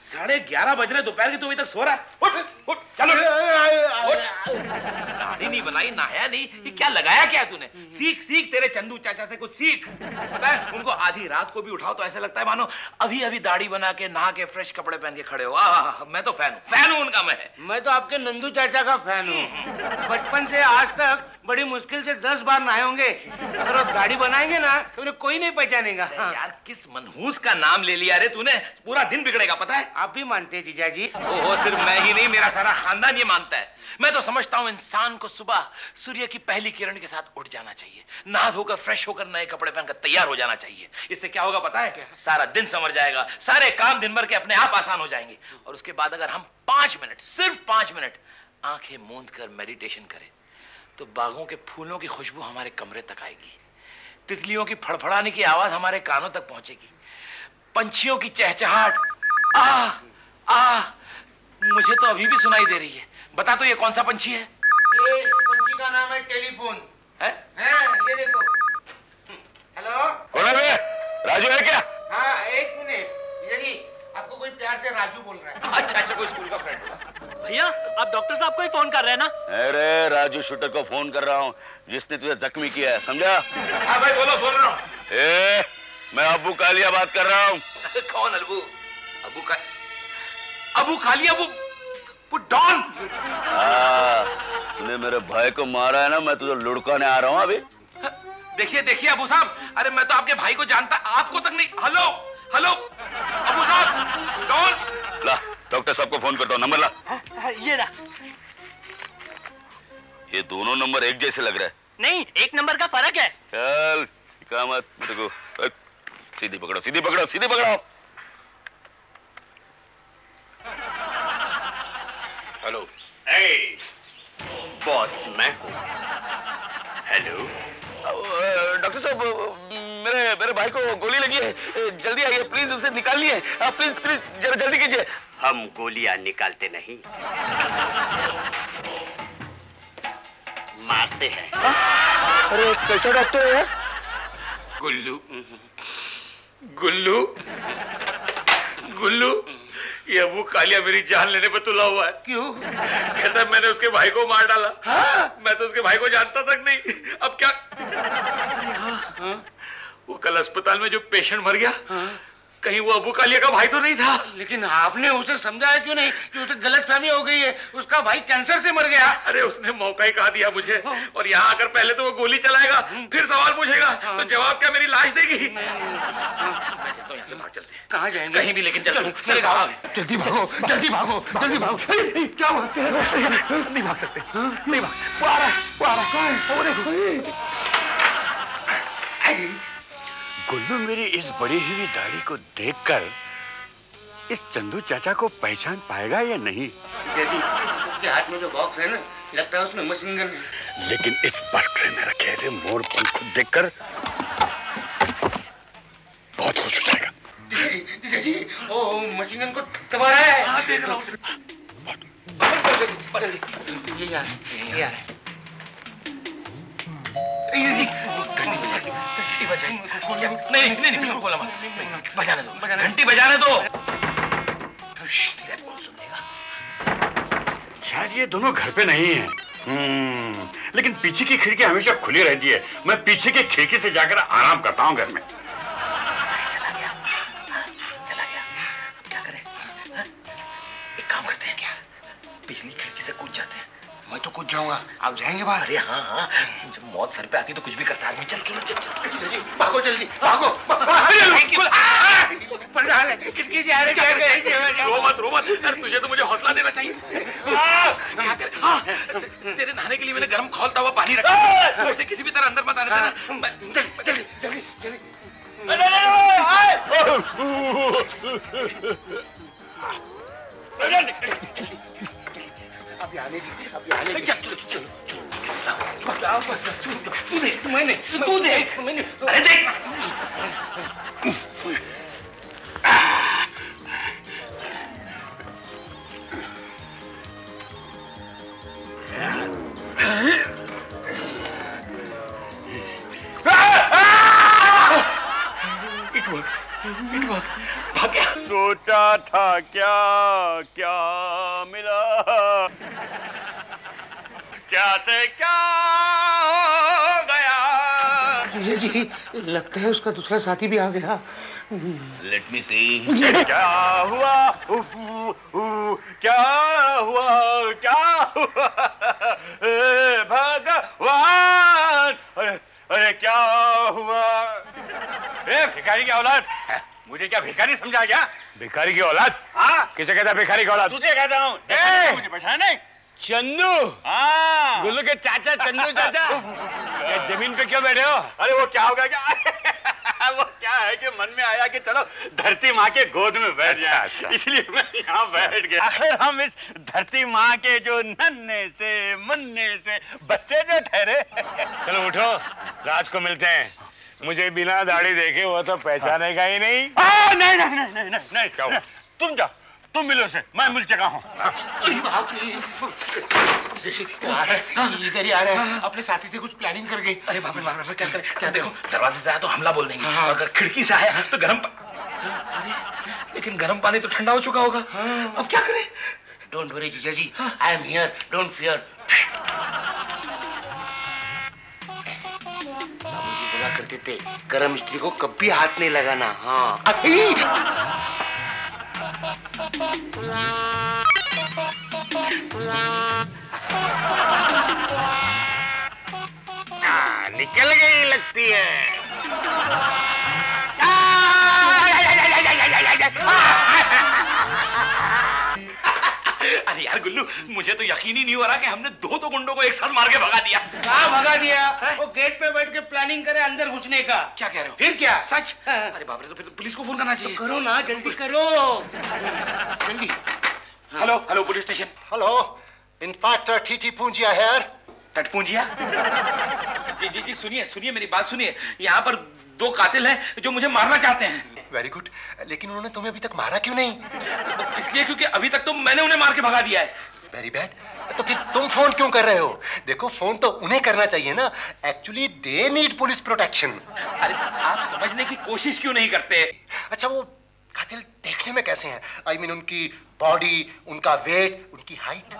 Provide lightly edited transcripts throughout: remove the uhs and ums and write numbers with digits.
11:30 बज रहे दोपहर के, तू अभी तक सो रहा है? उठ उठ चलो। दाढ़ी नहीं बनाई, नहाया नहीं, ये क्या लगाया क्या तूने? सीख सीख तेरे चंदू चाचा से कुछ सीख। पता है उनको आधी रात को भी उठाओ तो ऐसा लगता है मानो अभी अभी दाढ़ी बना के नहा के फ्रेश कपड़े पहन के खड़े हो। मैं तो फैन हूँ उनका। मैं तो आपके नंदू चाचा का फैन हूँ। बचपन से आज तक बड़ी मुश्किल से 10 बार नहाए होंगे। अगर वो दाढ़ी बनाएंगे ना तो उन्हें कोई नहीं पहचानेगा। यार किस मनहूस का नाम ले लिया रे तूने, पूरा दिन बिगड़ेगा। पता है आप भी मानते हैं जीजा जी? ओहो, सिर्फ मैं ही नहीं, मेरा सारा खानदान ये मानता है। मैं तो समझता हूँ इंसान को सुबह सूर्य की पहली किरण के साथ उठ जाना चाहिए, नहा धोकर फ्रेश होकर नए कपड़े पहनकर तैयार हो जाना चाहिए। इससे क्या होगा पता है? क्या? सारा दिन संवर जाएगा, सारे काम दिन भर के अपने आप आसान हो जाएंगे। और उसके बाद अगर हम 5 मिनट, सिर्फ 5 मिनट आंखें मूंद कर मेडिटेशन करें तो बागों के फूलों की खुशबू हमारे कमरे तक आएगी, तितलियों की फड़फड़ाने की आवाज हमारे कानों तक पहुंचेगी, पंछियों की चहचहाट मुझे तो अभी भी सुनाई दे रही है। बता तो ये कौन सा पंछी है? ये पंछी का नाम है टेलीफोन। है? ये देखो। हेलो, कौन है? राजू है क्या? हाँ, 1 मिनट जीजा जी, आपको कोई प्यार से राजू बोल रहा है। अच्छा, कोई स्कूल का फ्रेंड होगा। भैया आप डॉक्टर साहब को ही फोन कर रहे हैं ना? अरे राजू शूटर को फोन कर रहा हूँ, जिसने तुझे जख्मी किया है, समझा? हाँ भाई बोलो, बोल रहा हूँ। मैं अबू कालिया बात कर रहा हूँ। कौन अबू? अबू कालिया? वो डॉन? तूने मेरे भाई को मारा है ना, मैं तुझे लुढ़काने आ रहा हूँ अभी। देखिए अबू साहब, अरे मैं तो आपके भाई को जानता, आपको तक नहीं। हेलो अबू साहब, डॉन। ला डॉक्टर साहब को फोन करता हूँ, नंबर ला। ये रहा। ये दोनों नंबर एक जैसे लग रहा है। नहीं, एक नंबर का फर्क है। चल मत मेरे को, सीधी पकड़ो। हेलो बॉस, मैं हूँ। हेलो डॉक्टर साहब, मेरे भाई को गोली लगी है, जल्दी आइए प्लीज, उसे निकालिए। प्लीज जरा जल्दी कीजिए। हम गोलियां निकालते नहीं, मारते हैं। अरे कैसा डॉक्टर है? गुल्लू, ये अबू कालिया मेरी जान लेने पे तुला हुआ है। क्यों? कहता है मैंने उसके भाई को मार डाला। मैं तो उसके भाई को जानता तक नहीं। अब क्या? वो कल अस्पताल में जो पेशेंट मर गया, कहीं वो अबू कालिया का भाई तो नहीं था? लेकिन आपने उसे समझाया क्यों नहीं कि उसे गलतफहमी हो गई है, उसका भाई कैंसर से मर गया। अरे उसने मौका ही कहा दिया मुझे, और यहाँ आकर पहले तो वो गोली चलाएगा, फिर सवाल पूछेगा, तो जवाब क्या मेरी लाश देगी? मैं कहता हूँ यहाँ से भाग चलते हैं। कहाँ जाएंगे? कहीं भी, लेकिन चलो। जल्दी भागो। क्या हुआ? नहीं भाग सकते, नहीं भाग। वो आ रहा है। गुल्लू मेरी इस बड़ी हुई दाढ़ी को देखकर इस चंदू चाचा को पहचान पाएगा या नहीं? जी, उसके हाथ में जो बॉक्स है ना, लगता है उसमें मशीन गन है। लेकिन इस बक्स में रखे हुए मोर पंख को देखकर बहुत खुश हो जाएगा। जीजा जी, वो मशीन गन को दबा रहा है। हाँ, देख रहा हूँ। ये यार घंटी बजाएंगे। नहीं, खोला मत। बजाने दो, घंटी बजाने दो। कौन सुन लेगा? शायद ये दोनों घर पे नहीं है। लेकिन पीछे की खिड़की हमेशा खुली रहती है। मैं पीछे की खिड़की से जाकर आराम करता हूँ घर में। चला गया। अब क्या करें? एक काम करते हैं क्या, पिछली खिड़की से कूद जाते हैं। मैं तो कूद जाऊंगा, आप जाएंगे बाहर? अरे हाँ, जब मौत सर पे आती तो कुछ भी करता आदमी। चल। भागो जल्दी, भागो। खिड़की जा रहे। रो मत। अरे तुझे तो मुझे हौसला देना चाहिए। क्या करे? तेरे नहाने के लिए मैंने गर्म खौलता हुआ पानी रखा, उसे किसी भी तरह अंदर मत आने देना। जल्दी। अभी आने दीजिए। चलो। तू देख। अरे देख। सोचा था क्या क्या मिला, क्या से क्या हो गया। जी लगता है उसका दूसरा साथी भी आ गया। लेट मी सी। क्या हुआ क्या हुआ क्या हुआ भगवान, अरे अरे क्या हुआ। ए भिखारी की औलाद, मुझे क्या भिखारी समझा क्या? भिखारी की औलाद? हाँ किसे कहता है भिखारी की औलाद? तुझे कहता हूँ, मुझे पहचाना नहीं? चंदू, हाँ गुल्लू के चाचा चंदू चाचा। क्या जमीन पे क्यों बैठे हो? अरे वो क्या होगा क्या वो क्या है कि मन में आया कि चलो धरती माँ के गोद में बैठ जाए, अच्छा। इसलिए मैं यहाँ बैठ गया। आखिर हम इस धरती माँ के जो नन्हे से मुन्ने से बच्चे जो ठहरे। चलो उठो, राज को मिलते हैं। मुझे बिना दाढ़ी देखे वो तो पहचानेगा ही नहीं। नहीं नहीं नहीं नहीं नहीं क्या हुआ? तुम जाओ, तुम मिलो से, मैं मिल चुका हूँ। इधर ही आ रहा है, अपने साथी से कुछ प्लानिंग कर गई। अरे बाप रे बाप रे, क्या करें? क्या देखो, दरवाजे से आया तो हमला बोल देंगे, और अगर खिड़की से आया तो गर्म अरे लेकिन गर्म पानी तो ठंडा हो चुका होगा। अब क्या करें? डोंट वरी जीजा जी, I am here, don't fear. बाबूजी बोला करते थे गरम स्त्री को कभी हाथ नहीं लगाना। हाँ निकल गई लगती है। अरे यार गुल्लू, मुझे तो यकीन ही नहीं हो रहा कि हमने दो गुंडों को एक साथ मार के भगा दिया। कहाँ भगा दिया? वो गेट पे बैठ के प्लानिंग करे अंदर घुसने का। क्या कह रहे हो? फिर क्या? सच? अरे बाप रे, तो फिर तो पुलिस को फोन करना चाहिए। करो ना, जल्दी करो, जल्दी। Hello hello police station. Hello, inspector टीटी पूंजिया है। टटपूंजिया? जी जी जी, सुनिए सुनिए, मेरी बात सुनिए। यहाँ पर दो कातिल हैं जो मुझे मारना चाहते हैं। वेरी गुड, लेकिन उन्होंने तुम्हें अभी तक मारा क्यों नहीं? इसलिए क्योंकि अभी तक तो मैंने उन्हें मार के भगा दिया है। वेरी बैड, तो फिर तुम फोन क्यों कर रहे हो? देखो, फोन तो उन्हें करना चाहिए ना। Actually they need police protection. अरे आप समझने की कोशिश क्यों नहीं करते? अच्छा, वो कातिल देखने में कैसे हैं? आई मीन उनकी बॉडी, उनका वेट, उनकी हाइट।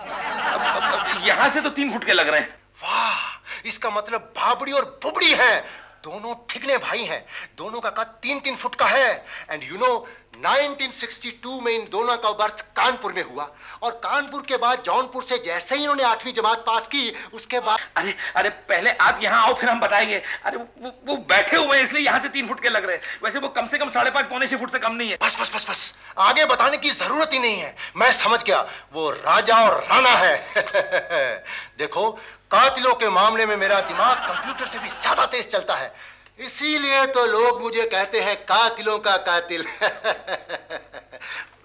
यहाँ से तो 3 फुट के लग रहे हैं। वाह, इसका मतलब बाबड़ी और बुबड़ी हैं, दोनों ठिगने भाई हैं। दोनों का कद 3-3 फुट का है। एंड यू नो 1962 में इन दोनों का बर्थ कानपुर में हुआ, और कानपुर के बाद जौनपुर से जैसे ही इन्होंने 8वीं जमात पास की, उसके बाद अरे अरे पहले आप यहाँ आओ, फिर हम बताएंगे। अरे वो बैठे हुए हैं इसलिए यहाँ से 3 फुट के लग रहे हैं। वैसे वो कम से कम 5.5 पौने 6 फुट से कम नहीं है। बस बस बस बस, आगे बताने की जरूरत ही नहीं है। मैं समझ गया, वो राजा और राणा है। देखो, कातिलों के मामले में मेरा दिमाग कंप्यूटर से भी ज्यादा तेज चलता है, इसीलिए तो लोग मुझे कहते हैं कातिलों का कातिल।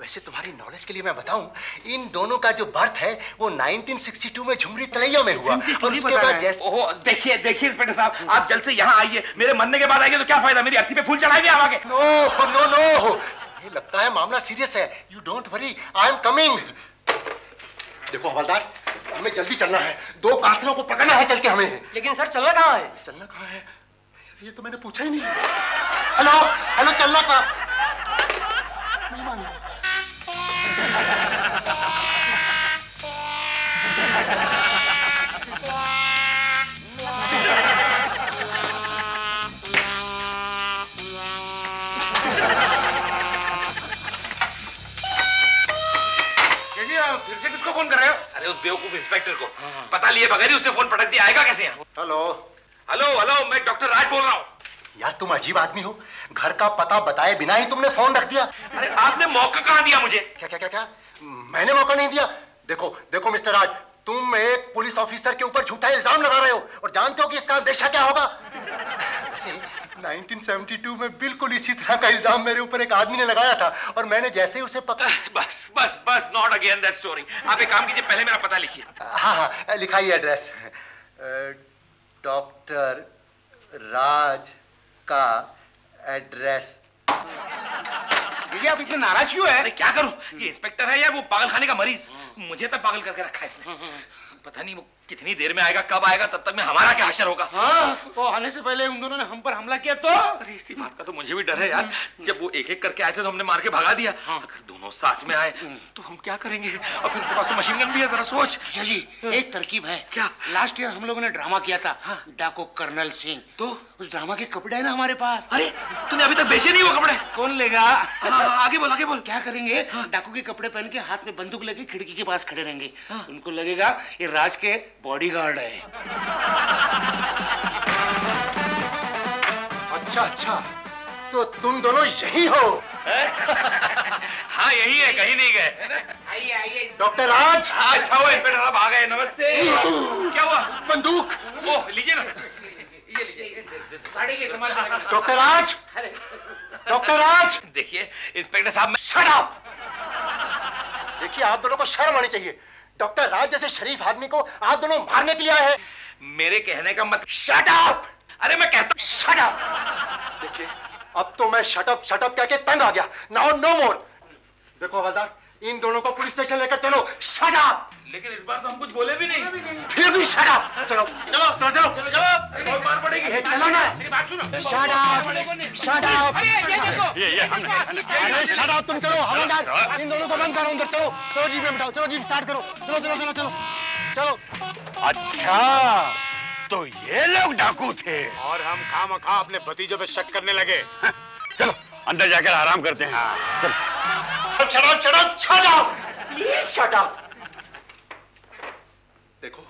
वैसे तुम्हारी नॉलेज के लिए मैं बताऊं, इन दोनों का जो बर्थ है वो 1962 में झुमरी तलैया में हुआ, और उसके बाद जैसे ओहो, देखिए देखिए इंस्पेक्टर साहब, आप जल्द से यहाँ आइए। मेरे मरने के बाद आइए तो क्या फायदा? मेरी अर्थी पे फूल चढ़ाएंगे आप आगे? नो नो नो, ये लगता है मामला सीरियस है। You don't worry, I am coming. देखो हवलदार, हमें जल्दी चलना है, 2 कातिलों को पकड़ना है चल के हमें। लेकिन सर चलना कहाँ है? चलना कहाँ है? ये तो मैंने पूछा ही नहीं। हेलो हेलो, चलना कहाँ? नहीं मालूम। फिर से किसको फोन कर रहे हो? अरे उस बेवकूफ इंस्पेक्टर को। पता लिए बगैर ही उसने फोन पटक दिया। आएगा कैसे यहाँ? हेलो हेलो हेलो, मैं डॉक्टर राज बोल रहा हूँ। यार, तुम अजीब आदमी हो, घर का पता बताए बिना ही तुमने फोन रख दिया। अरे आपने मौका कहाँ दिया मुझे? क्या क्या क्या क्या? मैंने मौका नहीं दिया? देखो देखो मिस्टर राज, तुम एक पुलिस ऑफिसर के ऊपर झूठा इल्जाम लगा रहे हो, और जानते हो कि इसका अंदेशा क्या होगा? वैसे 1972 में बिल्कुल इसी तरह का इल्जाम मेरे ऊपर एक आदमी ने लगाया था, और मैंने जैसे ही उसे पकड़ा। बस बस बस, नॉट अगेन दैट स्टोरी। आप एक काम कीजिए, पहले मेरा पता लिखिए। हाँ हाँ, लिखाइए एड्रेस। डॉक्टर राज का एड्रेस। ये आप इतने नाराज क्यों है? अरे क्या करूं, ये इंस्पेक्टर है या वो पागलखाने का मरीज? मुझे तो पागल करके रखा है इसने। पता नहीं वो कितनी देर में आएगा, कब आएगा, तब तक में हमारा क्या हशर होगा? हाँ, वो आने से पहले उन दोनों ने हम पर हमला किया तो? अरे इसी बात का तो मुझे भी डर है यार। जब वो एक एक करके आए थे तो हमने मार के भगा दिया। अगर दोनों साथ में आए तो हम क्या करेंगे? और फिर उनके पास तो मशीन गन भी है, जरा सोच। जी एक तरकीब है। क्या? लास्ट ईयर हम लोगों ने ड्रामा किया था, डाकू कर्नल सिंह। तो उस ड्रामा के कपड़े है ना हमारे पास। अरे तूने अभी तक बेचे नहीं वो कपड़े? कौन लेगा? आगे बोल, आगे बोल। क्या करेंगे? डाकू के कपड़े पहन के हाथ में बंदूक लेके खिड़की के पास खड़े रहेंगे। उनको लगेगा ये राज के बॉडीगार्ड है। अच्छा, तो तुम दोनों यही हो? हाँ यही है, कहीं नहीं गए। आइए। डॉक्टर राज। हाँ अच्छा हुआ इंस्पेक्टर साहब आ गए। नमस्ते। क्या हुआ? बंदूक। ओह लीजिए ना, ये लीजिए। गाड़ी के संभाल। डॉक्टर राज। डॉक्टर राज। देखिए इंस्पेक्टर साहब, शट अप। देखिए आप दोनों को शर्म आनी चाहिए। डॉक्टर राज जैसे शरीफ आदमी को आप दोनों मारने के लिए आए हैं। मेरे कहने का मत। Shut up. अरे मैं कहता हूं शट अप। देखिए अब तो मैं शट अप कह के तंग आ गया। नाउ नो मोर। देखो हवलदार, इन दोनों को पुलिस स्टेशन लेकर चलो। Shut up. लेकिन इस बार तो हम कुछ बोले भी नहीं। फिर भी शट अप। चलो चलो चलो चलो बहुत मार पड़ेगी। चलो ना। Shut up. ये हमने। अरे शट अप तुम। चलो हवलदार, इन दोनों को बंद करो अंदर। चलो जीप में बिठाओ। चलो जीप स्टार्ट करो। चलो। अच्छा तो ये लोग डाकू थे और हम खामखा अपने भतीजों पे शक करने लगे। चलो अंदर जाकर आराम करते हैं। चलो। Shut up. Please shut up. देखो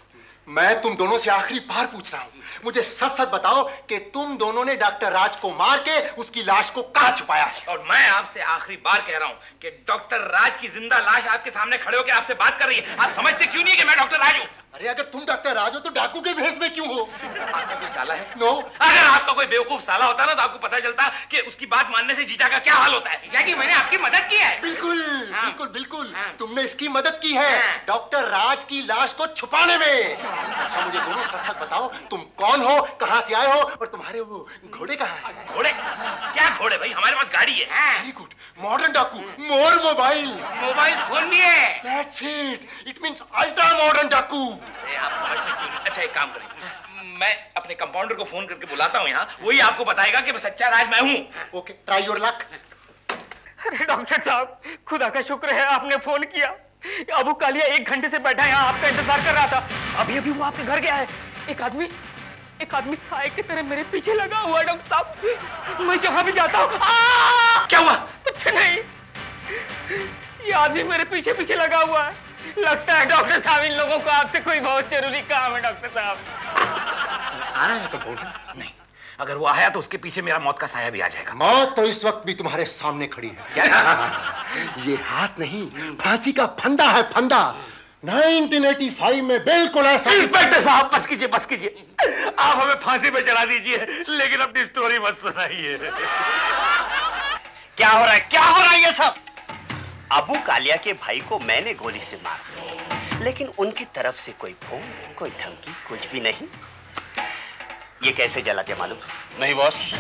मैं तुम दोनों से आखिरी बार पूछ रहा हूं, मुझे सच सच बताओ कि तुम दोनों ने डॉक्टर राज को मार के उसकी लाश को कहां छुपाया है? और मैं आपसे आखिरी बार कह रहा हूं कि डॉक्टर राज की जिंदा लाश आपके सामने खड़े होकर आपसे बात कर रही है। आप समझते क्यों नहीं कि मैं डॉक्टर राज हूं? अरे अगर तुम डॉक्टर राज हो तो डाकू के भेष में क्यों हो? आपका कोई साला है? नो। अगर आपका कोई बेवकूफ साला होता ना तो आपको पता चलता कि उसकी बात मानने से जीजा का क्या हाल होता है। जीजा जी मैंने आपकी मदद की है। बिल्कुल तुमने इसकी मदद की है डॉक्टर राज की लाश को छुपाने में। अच्छा मुझे दोनों सच सच बताओ, तुम कौन हो, कहां से आए हो और तुम्हारे वो घोड़े कहां है? घोड़े? क्या घोड़े भाई, हमारे पास गाड़ी है। वेरी गुड, मॉडर्न डाकू, मोर मोबाइल फोन भी है। That's it means ultra modern डाकू। अरे आप समझते क्यों नहीं? अच्छा एक काम करें, मैं अपने कंपाउंडर को फोन करके बुलाता हूँ यहाँ, वही आपको बताएगा कि सच्चा राज मैं हूँ। Okay try your luck. अरे डॉक्टर साहब, खुदा का शुक्र है आपने फोन किया। अबू कालिया 1 घंटे से बैठा यहाँ आपका इंतजार कर रहा था। अभी वो आपके घर गया है। एक आदमी साए की तरह मेरे पीछे लगा हुआ है डॉक्टर साहब। मैं जहां भी जाता हूँ। क्या हुआ? कुछ नहीं, ये आदमी मेरे पीछे लगा हुआ है। लगता है डॉक्टर साहब इन लोगों को आपसे कोई बहुत जरूरी काम है। डॉक्टर साहब आ रहा है तो बोल। नहीं, अगर वो आया तो उसके पीछे मेरा मौत का साया भी आ जाएगा। मौत तो इस वक्त भी तुम्हारे सामने खड़ी है। क्या? ये हाथ नहीं, फांसी का फंदा है, फंदा। 1985 में बिल्कुल ऐसा। इंस्पेक्टर साहब बस कीजिए, आप हमें फांसी पे चढ़ा दीजिए, लेकिन अपनी स्टोरी मत सुनाइए। क्या हो रहा है ये सब? अबू कालिया के भाई को मैंने गोली से मारा, लेकिन उनकी तरफ से कोई फोन, कोई धमकी, कुछ भी नहीं। ये कैसे जला क्या मालूम? नहीं बॉस।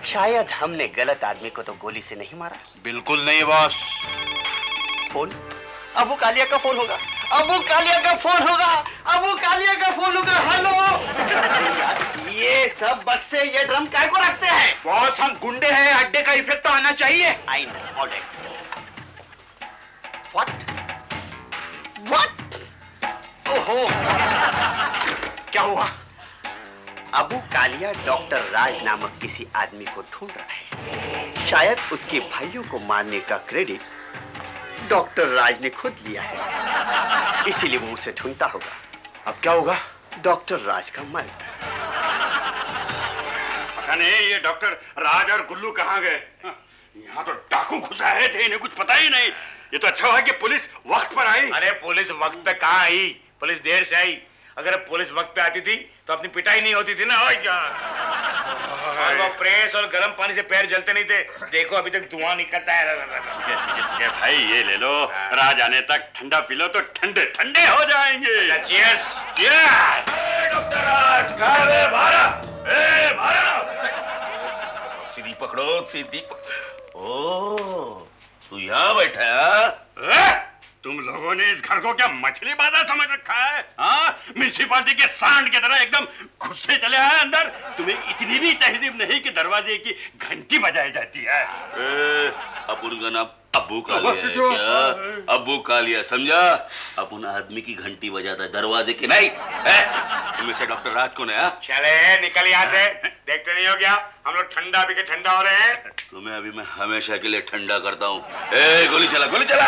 शायद हमने गलत आदमी को तो गोली से नहीं मारा। बिल्कुल नहीं बॉस। फोन अबू कालिया का फोन होगा। हेलो। ये सब बक्से, ये ड्रम काय को रखते हैं? बॉस हम गुंडे हैं, अड्डे का इफेक्ट तो आना चाहिए। I know, all right. What? ओहो, क्या हुआ? अबू कालिया डॉक्टर राज नामक किसी आदमी को ढूंढ रहा है। शायद उसके भाइयों को मारने का क्रेडिट डॉक्टर राज ने खुद लिया है, इसीलिए वो उसे ढूंढता होगा। अब क्या होगा? डॉक्टर राज का मर्डर। पता नहीं ये डॉक्टर राज और गुल्लू कहाँ गए। यहाँ तो डाकू घुस आए थे, इन्हें कुछ पता ही नहीं। ये तो अच्छा हुआ कि पुलिस वक्त पर आई। अरे पुलिस वक्त पे कहाँ आई, पुलिस देर से आई। अगर पुलिस वक्त पे आती थी तो अपनी पिटाई नहीं होती थी ना। और वो प्रेस और गर्म पानी से पैर जलते नहीं थे। देखो अभी तक धुआं निकलता है। ठीक है भाई, ये ले लो। राज आने तक ठंडा पी लो तो ठंडे ठंडे हो जाएंगे। चीयर्स। डॉक्टर राज कहाँ है? सीधी पकड़ो, सीधी। ओ, तू यहाँ बैठा है? तुम लोगों ने इस घर को क्या मछली बाजार समझ रखा है? हाँ, म्युनिसिपालिटी के सांड की तरह एकदम घुसे चले आए अंदर। तुम्हें इतनी भी तहजीब नहीं कि दरवाजे की घंटी बजाई जाती है। अपन का नाम अब्बू कालिया है क्या? अब्बू कालिया समझा? अपन आदमी की घंटी बजाता है, दरवाजे की नहीं। तुम से डॉक्टर राज कौन है? चले निकल यहाँ से, देखते नहीं हो क्या हम लोग ठंडा पी के ठंडा हो रहे हैं। तुम्हें अभी मैं हमेशा के लिए ठंडा करता हूँ। गोली चला, गोली चला।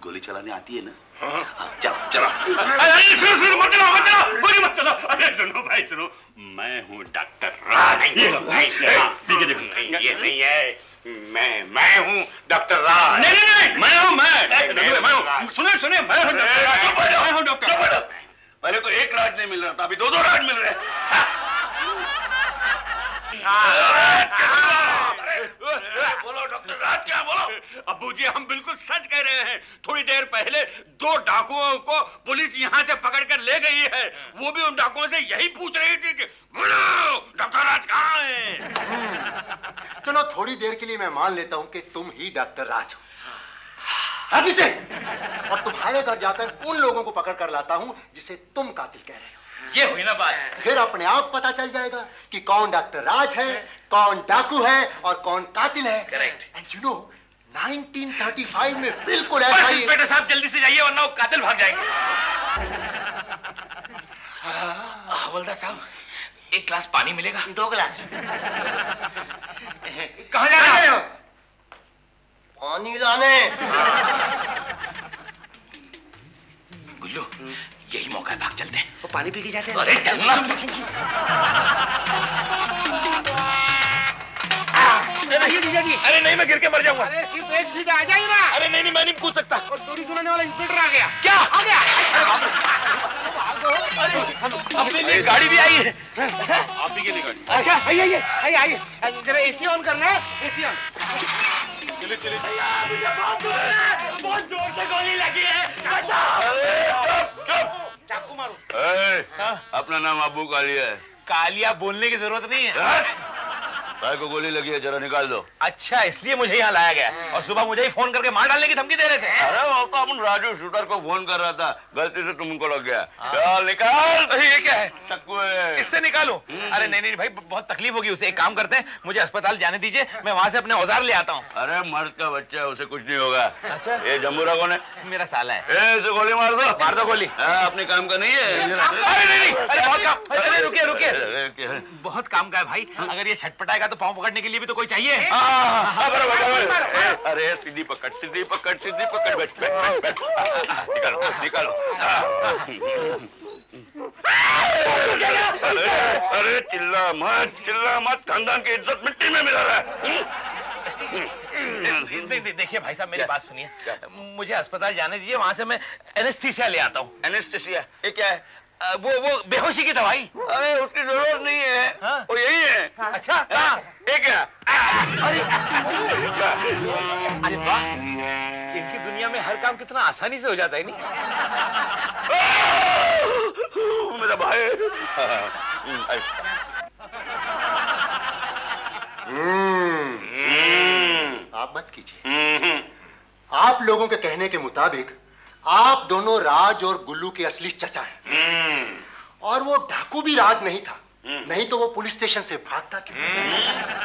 गोली चलाने आती है ना? चला चला। सुनो मत चलाओ, मत चलाओ, गोली मत चलाओ। अरे सुनो भाई सुनो, मैं हूँ डॉक्टर राज। ये नहीं है, मैं हूँ डॉक्टर राज। नहीं, मैं हूँ। सुने, मैं हूँ डॉक्टर। पहले तो एक राज नहीं मिल रहा था, अभी दो राज मिल रहे हैं। बोलो डॉक्टर राज, क्या बोलो? अब्बू जी, हम बिल्कुल सच कह रहे हैं। थोड़ी देर पहले 2 डाकुओं को पुलिस यहाँ से पकड़ कर ले गई है। वो भी उन डाकुओं से यही पूछ रही थी कि बोलो डॉक्टर राज कहाँ है? चलो थोड़ी देर के लिए मैं मान लेता हूँ कि तुम ही डॉक्टर राज हो। हाँ पीछे। और तुम्हारे घर जाकर उन लोगों को पकड़ कर लाता हूँ जिसे तुम कातिल कह रहे हो। ये हुई ना बात। फिर अपने आप पता चल जाएगा कि कौन डॉक्टर राज है, कौन डाकू है और कौन कातिल है। करेक्ट। एंड यू नो 1935 में बिल्कुल ऐसा ही। इंस्पेक्टर साहब जल्दी से जाइए वरना वो कातिल भाग जाएंगे। हवलदार साहब, एक गिलास पानी मिलेगा? 2 गिलास। कहाँ जा रहे हो? पानी लाने। गुल्लू, यही मौका है, भाग चलते हैं। वो पानी पी के जाते हैं। अरे चलना। जीजा जी। अरे नहीं, मैं गिर के मर जाऊंगा। अरे सिर्फ 1 फीट आ जाइए ना। अरे नहीं, मैं नहीं कूद सकता। और स्टोरी सुनाने वाला इंस्पेक्टर आ गया। क्या आ गया? अपने लिए गाड़ी भी आई है। आप ही के लिए गाड़ी। अच्छा आइए जरा एसी ऑन करना है। AC on. चलिए बहुत जोर से गोली लगी है। चुप। चाकू मारो। अपना नाम अब्बू कालिया है। कालिया बोलने की जरूरत नहीं है। भाई को गोली लगी है, जरा निकाल दो। अच्छा, इसलिए मुझे यहाँ लाया गया और सुबह मुझे ही फोन करके मार डालने की धमकी दे रहे थे। अरे वो तो अपन राजू शूटर को फोन कर रहा था, गलती से तुमको लग गया। चल निकाल। ये क्या है? चाकू है। इससे निकालो। अरे नहीं भाई, बहुत तकलीफ होगी उसे। एक काम करते हैं, मुझे अस्पताल जाने दीजिए, मैं वहाँ से अपने औजार ले आता हूँ। अरे मर्द का बच्चा है, उसे कुछ नहीं होगा। अच्छा। ये जम्बूरा कौन है? मेरा साला है। इसे गोली मार दो गोली। अपने काम का नहीं है। अरे नहीं, अरे बहुत काम। अरे रुकिए। अरे बहुत काम का है भाई। अगर ये छटपटाएगा तो पाँव पकड़ने के लिए भी तो कोई चाहिए। अरे सीधी पकड़ बैठ। निकालो। अरे चिल्ला मत, खानदान की इज्जत मिट्टी में मिला रहा है। देखिए भाई साहब, मेरी बात सुनिए। मुझे अस्पताल जाने दीजिए, वहां से मैं एनेस्थीसिया ले आता हूँ। एनेस्थीसिया ये क्या है? वो बेहोशी की दवाई। अरे उसकी जरूरत नहीं है। हाँ? वो यही है। अच्छा, कहाँ? ये क्या? अरे वाह, इनकी दुनिया में हर काम कितना आसानी से हो जाता है नहीं? मेरा भाई। आप मत कीजिए। आप लोगों के कहने के मुताबिक आप दोनों राज और गुल्लू के असली चचा हैं। और वो डाकू भी राज नहीं था, नहीं तो वो पुलिस स्टेशन से भागता क्यों?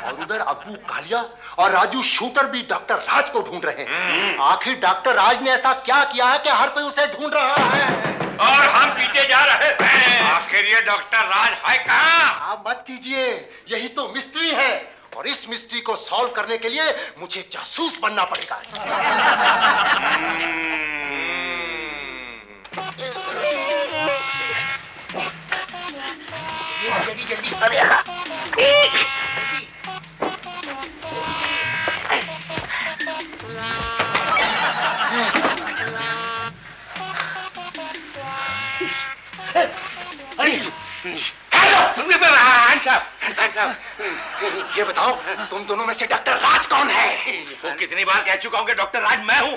और उधर अब्बू कालिया और राजू शूटर भी डॉक्टर राज को ढूंढ रहे हैं। आखिर डॉक्टर राज ने ऐसा क्या किया है कि हर कोई उसे ढूंढ रहा है? और हम पीते जा रहे हैं। आखिर ये डॉक्टर राज है कहाँ? आप मत कीजिए, यही तो मिस्ट्री है और इस मिस्ट्री को सॉल्व करने के लिए मुझे जासूस बनना पड़ेगा। जल्दी। अरे ये बताओ, तुम दोनों में से डॉक्टर राज कौन है? वो कितनी बार कह चुका हूँ कि डॉक्टर राज मैं हूँ।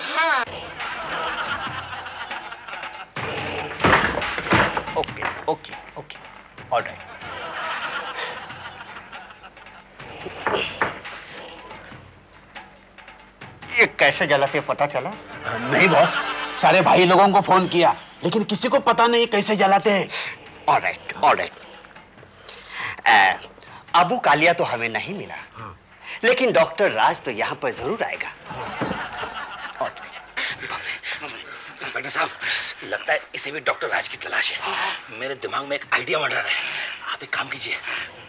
Okay, alright. ये कैसे जलाते पता चला? नहीं बॉस, सारे भाई लोगों को फोन किया लेकिन किसी को पता नहीं कैसे जलाते हैं। Alright alright. अबू कालिया तो हमें नहीं मिला, लेकिन डॉक्टर राज तो यहाँ पर जरूर आएगा। इंस्पेक्टर साहब, लगता है इसे भी डॉक्टर राज की तलाश है। मेरे दिमाग में एक आइडिया मंडरा रहा है। आप एक काम कीजिए,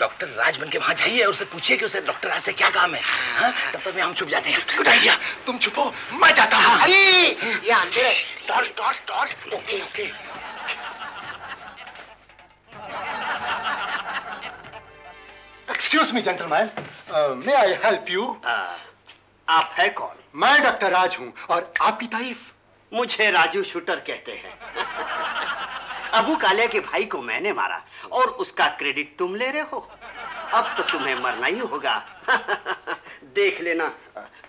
डॉक्टर राज बन के वहां जाइए और उससे पूछिए कि उसे डॉक्टर राज से क्या काम है। हाँ? तब तक हम छुप जाते हैं। गुड आइडिया, तुम छुपो, मैं जाता हूँ। अरे ये अंधेरा, torch torch torch. Okay okay. Excuse me gentleman, may I help you? आप है कौन? मैं डॉक्टर राज हूँ और आपकी तारीफ? मुझे राजू शूटर कहते हैं। अबू कालिया के भाई को मैंने मारा और उसका क्रेडिट तुम ले रहे हो। अब तो तुम्हें मरना ही होगा। देख लेना।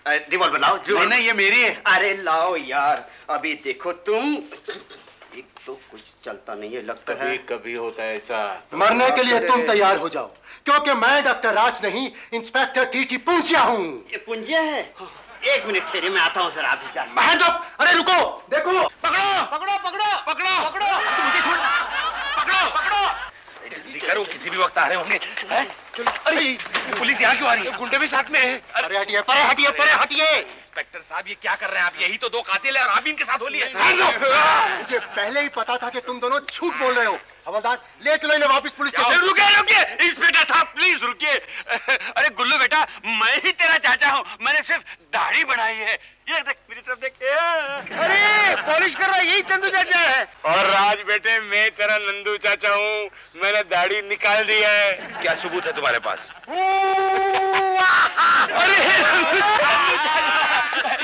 रिवॉल्वर लाओ। नहीं, ये मेरी है। अरे लाओ यार, अभी देखो तुम। एक तो कुछ चलता नहीं है लगता है। कभी होता है ऐसा। मरने के लिए तुम तैयार हो जाओ, क्योंकि मैं डॉक्टर राज नहीं, इंस्पेक्टर टीटी पूंजिया हूँ। ये पुंजिया है? एक मिनट ठहरे, मैं आता हूँ सर। आप ही जान। बाहर जाओ। अरे रुको, देखो। पकड़ो पकड़ो पकड़ो पकड़ो पकड़ो, तुम मुझे छोड़, पकड़ो पकड़ो। जल्दी करो, किसी भी वक्त आ रहे होंगे। अरे पुलिस यहाँ क्यों आ रही है? गुंडे भी साथ में हैं। अरे हटिए, परे हटिए, परे हटिए। इंस्पेक्टर साहब, ये क्या कर रहे हैं आप? यही तो दो कातिल है और आप भी इनके साथ हो लिए। मुझे पहले ही पता था कि तुम दोनों झूठ बोल रहे हो। हवलदार, ले चलो इन्हें वापस पुलिस स्टेशन। रुकिए रुकिए इंस्पेक्टर साहब, प्लीज रुकिए। अरे गुल्लू बेटा, मैं ही तेरा चाचा हूँ। मैंने सिर्फ दाढ़ी बनाई है। ये देख, मेरी तरफ देख। अरे पॉलिश कर रहा है, यही चंदू चाचा है। और राज बेटे, मैं तेरा नंदू चाचा हूँ। मैंने दाढ़ी निकाल दी है। क्या सबूत है तुम्हारे पास?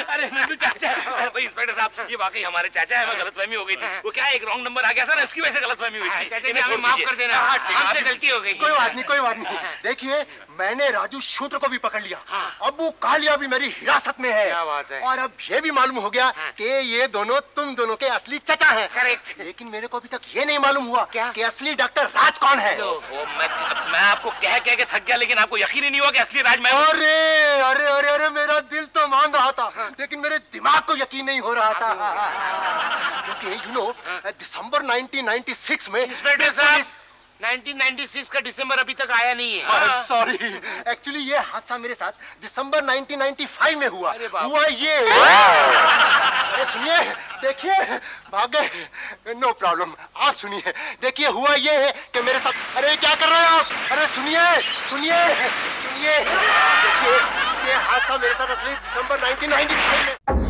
अरे नंदू चाचा। भाई इंस्पेक्टर साहब, ये वाकई हमारे चाचा है। मैं गलतफहमी हो गई थी। वो क्या एक रॉन्ग नंबर आ गया था ना, इसकी वजह से गलतफहमी हुई थी। चाचा जी, हमें माफ कर देना, हमसे गलती हो गई। कोई बात नहीं, कोई बात नहीं। देखिए, मैंने राजू शूटर को भी पकड़ लिया। अबू कालिया भी मेरी हिरासत में है। क्या बात है। और अब ये भी मालूम हो गया कि ये दोनों तुम दोनों के असली चचा हैं। करेक्ट। लेकिन मेरे को अभी तक ये नहीं मालूम हुआ क्या? कि असली डॉक्टर राज कौन है। मैं आपको कह के थक गया, लेकिन आपको यकीन ही नहीं हुआ कि असली राज मैं। अरे अरे अरे अरे, मेरा दिल तो मान रहा था, लेकिन मेरे दिमाग को यकीन नहीं हो रहा था। क्योंकि यू नो, दिसंबर 1996 में इंस्पेक्टर साहब, 1996 का दिसंबर अभी तक आया नहीं है। सॉरी, एक्चुअली ये हादसा मेरे साथ दिसंबर 1995 में हुआ। अरे बाप। हुआ ये। अरे सुनिए, देखिए, भाग गए। नो प्रॉब्लम, आप सुनिए। देखिए, हुआ ये है कि मेरे साथ। अरे क्या कर रहे हो आप? अरे सुनिए सुनिए सुनिए। देखिए, ये हादसा मेरे साथ असली दिसंबर 1995 में।